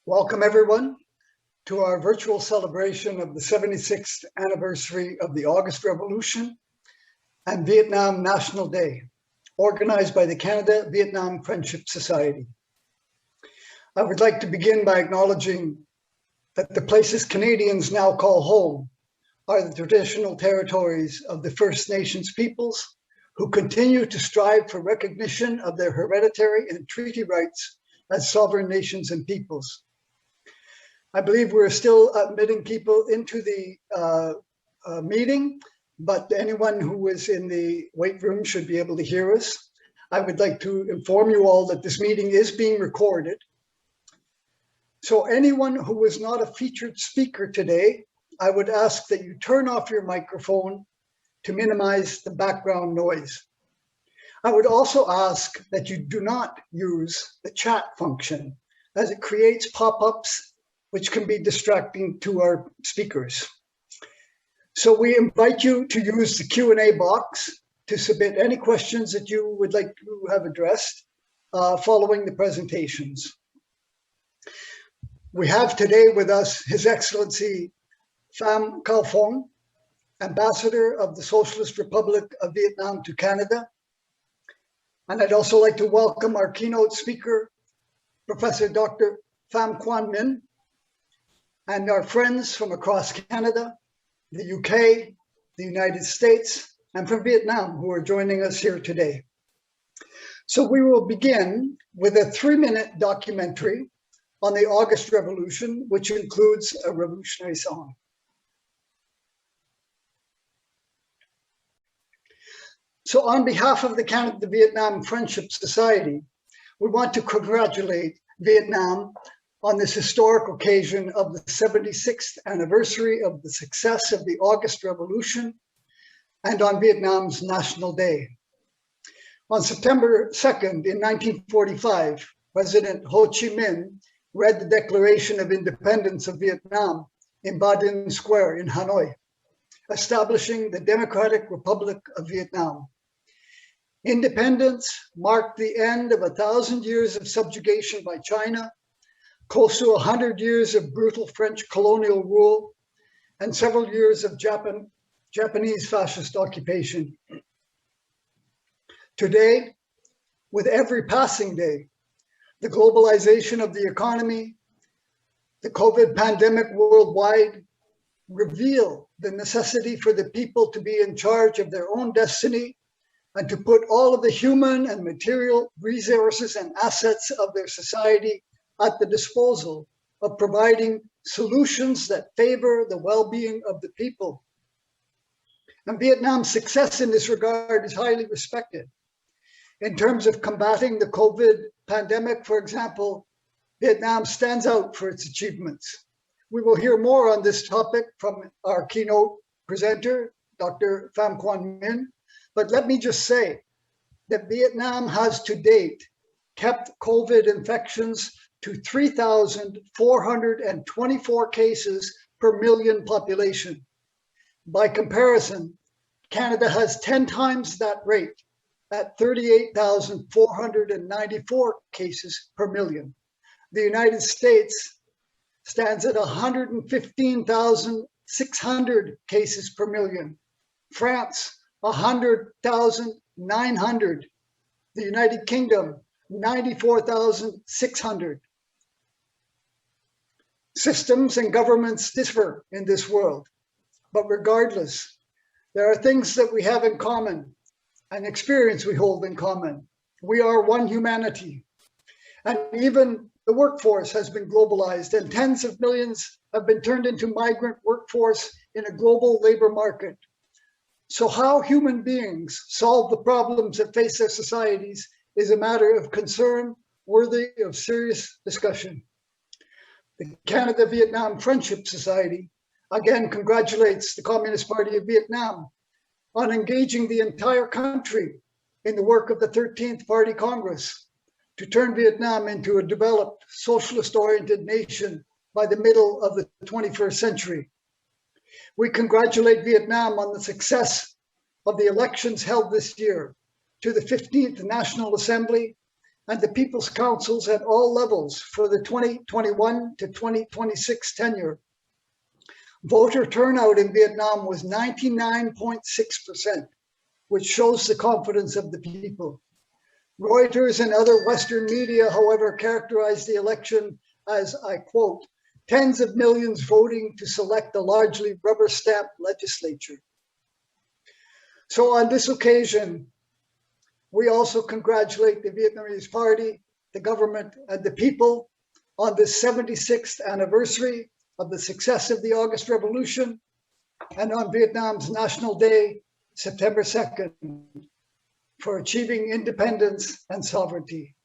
Welcome everyone to our virtual celebration of the 76th anniversary of the August Revolution and Vietnam National Day, organized by the Canada-Vietnam Friendship Society. I would like to begin by acknowledging that the places Canadians now call home are the traditional territories of the First Nations peoples who continue to strive for recognition of their hereditary and treaty rights as sovereign nations and peoples. I believe we're still admitting people into the meeting, but anyone who is in the wait room should be able to hear us. I would like to inform you all that this meeting is being recorded. So anyone who is not a featured speaker today, I would ask that you turn off your microphone to minimize the background noise. I would also ask that you do not use the chat function as it creates pop-ups which can be distracting to our speakers. So we invite you to use the Q&A box to submit any questions that you would like to have addressed following the presentations. We have today with us His Excellency PHAM PHONG, Ambassador of the Socialist Republic of Vietnam to Canada. And I'd also like to welcome our keynote speaker, Professor Dr. Pham Quan Minh, and our friends from across Canada, the UK, the United States, and from Vietnam who are joining us here today. So we will begin with a 3-minute documentary on the August Revolution, which includes a revolutionary song. So on behalf of the Canada-Vietnam Friendship Society, we want to congratulate Vietnam on this historic occasion of the 76th anniversary of the success of the August Revolution and on Vietnam's National Day. On September 2nd, in 1945, President Ho Chi Minh read the Declaration of Independence of Vietnam in Ba Dinh Square in Hanoi, establishing the Democratic Republic of Vietnam. Independence marked the end of 1,000 years of subjugation by China, close to 100 years of brutal French colonial rule, and several years of Japanese fascist occupation. Today, with every passing day, the globalization of the economy, the COVID pandemic worldwide reveal the necessity for the people to be in charge of their own destiny and to put all of the human and material resources and assets of their society at the disposal of providing solutions that favor the well-being of the people. And Vietnam's success in this regard is highly respected. In terms of combating the COVID pandemic, for example, Vietnam stands out for its achievements. We will hear more on this topic from our keynote presenter, Dr. Pham Quan Minh, but let me just say that Vietnam has to date kept COVID infections to 3,424 cases per million population. By comparison, Canada has 10 times that rate at 38,494 cases per million. The United States stands at 115,600 cases per million. France, 100,900. The United Kingdom, 94,600. Systems and governments differ in this world, but regardless, there are things that we have in common, an experience we hold in common. We are one humanity, and even the workforce has been globalized and tens of millions have been turned into migrant workforce in a global labor market. So how human beings solve the problems that face their societies is a matter of concern worthy of serious discussion. The Canada-Vietnam Friendship Society again congratulates the Communist Party of Vietnam on engaging the entire country in the work of the 13th Party Congress to turn Vietnam into a developed, socialist-oriented nation by the middle of the 21st century. We congratulate Vietnam on the success of the elections held this year to the 15th National Assembly and the People's Councils at all levels for the 2021 to 2026 tenure, voter turnout in Vietnam was 99.6%, which shows the confidence of the people. Reuters and other Western media, however, characterized the election as, I quote, tens of millions voting to select a largely rubber-stamped legislature. So on this occasion, we also congratulate the Vietnamese Party, the government, and the people on the 76th anniversary of the success of the August Revolution and on Vietnam's National Day, September 2nd, for achieving independence and sovereignty.